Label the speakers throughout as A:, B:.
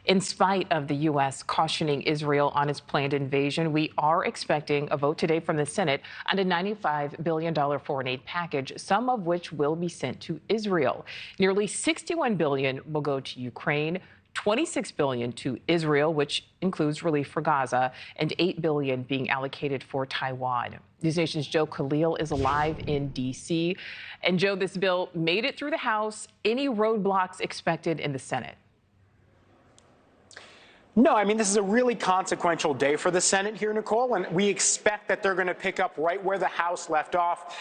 A: In spite of the U.S. cautioning Israel on its planned invasion, we are expecting a vote today from the Senate on a $95 billion foreign aid package, some of which will be sent to Israel. Nearly $61 billion will go to Ukraine, $26 billion to Israel, which includes relief for Gaza, and $8 billion being allocated for Taiwan. NewsNation's Joe Connell is live in D.C. And Joe, this bill made it through the House. Any roadblocks expected in the Senate?
B: No, I mean, this is a really consequential day for the Senate here, Nichole, and we expect that they're going to pick up right where the House left off,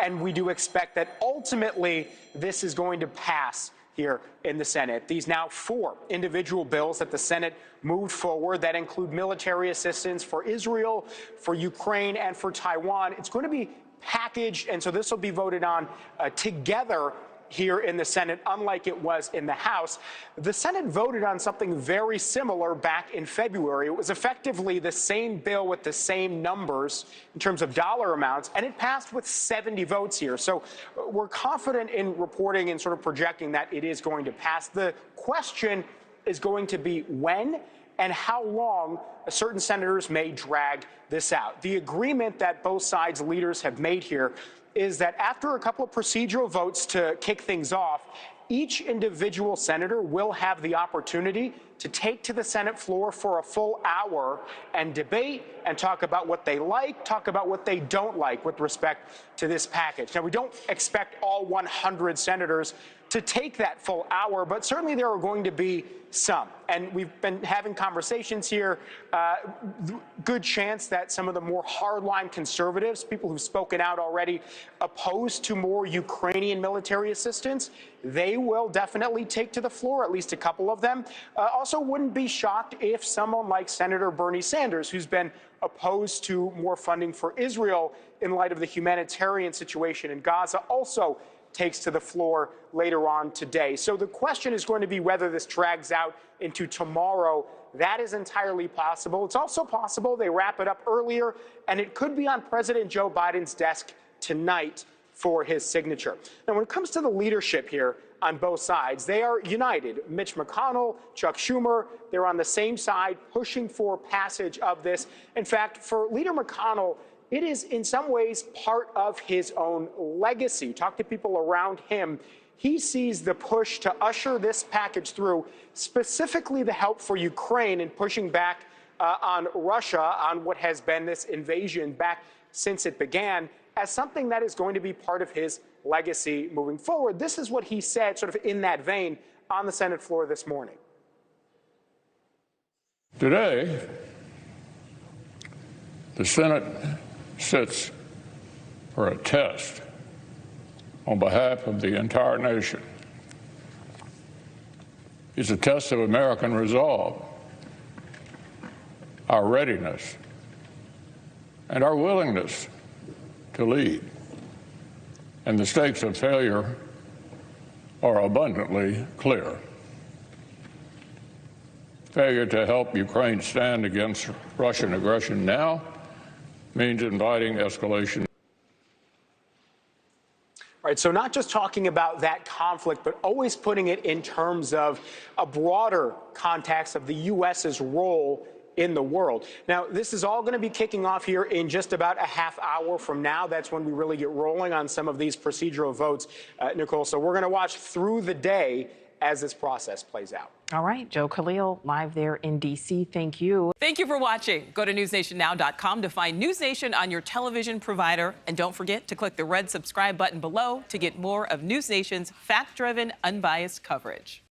B: and we do expect that ultimately this is going to pass here in the Senate. These now 4 individual bills that the Senate moved forward that include military assistance for Israel, for Ukraine, and for Taiwan. It's going to be packaged, and so this will be voted on together here in the Senate, unlike it was in the House. The Senate voted on something very similar back in February. It was effectively the same bill with the same numbers in terms of dollar amounts, and it passed with 70 votes here. So we're confident in reporting and sort of projecting that it is going to pass. The question is going to be when and how long certain senators may drag this out. The agreement that both sides' leaders have made here is that after a couple of procedural votes to kick things off, each individual senator will have the opportunity to take to the Senate floor for a full hour and debate and talk about what they like, talk about what they don't like with respect to this package. Now, we don't expect all 100 senators to take that full hour, but certainly there are going to be some. And we've been having conversations here. Good chance that some of the more hardline conservatives, people who've spoken out already opposed to more Ukrainian military assistance, they will definitely take to the floor, at least a couple of them. Also, wouldn't be shocked if someone like Senator Bernie Sanders, who's been opposed to more funding for Israel in light of the humanitarian situation in Gaza, also takes to the floor later on today. So the question is going to be whether this drags out into tomorrow. That is entirely possible. It's also possible they wrap it up earlier, and it could be on President Joe Biden's desk tonight for his signature. Now, when it comes to the leadership here on both sides, they are united. Mitch McConnell, Chuck Schumer, they're on the same side pushing for passage of this. In fact, for Leader McConnell, it is in some ways part of his own legacy. Talk to people around him. He sees the push to usher this package through, specifically the help for Ukraine and pushing back on Russia on what has been this invasion back since it began, as something that is going to be part of his legacy moving forward. This is what he said sort of in that vein on the Senate floor this morning.
C: Today, the Senate sits for a test on behalf of the entire nation. It's a test of American resolve, our readiness, and our willingness to lead. And the stakes of failure are abundantly clear. Failure to help Ukraine stand against Russian aggression now means inviting escalation.
B: All right, so not just talking about that conflict, but always putting it in terms of a broader context of the U.S.'s role in the world. Now, this is all going to be kicking off here in just about a half hour from now. That's when we really get rolling on some of these procedural votes, Nichole. So we're going to watch through the day as this process plays out.
A: All right, Joe Connell, live there in D.C. Thank you.
D: Thank you for watching. Go to newsnationnow.com to find NewsNation on your television provider. And don't forget to click the red subscribe button below to get more of NewsNation's fact-driven, unbiased coverage.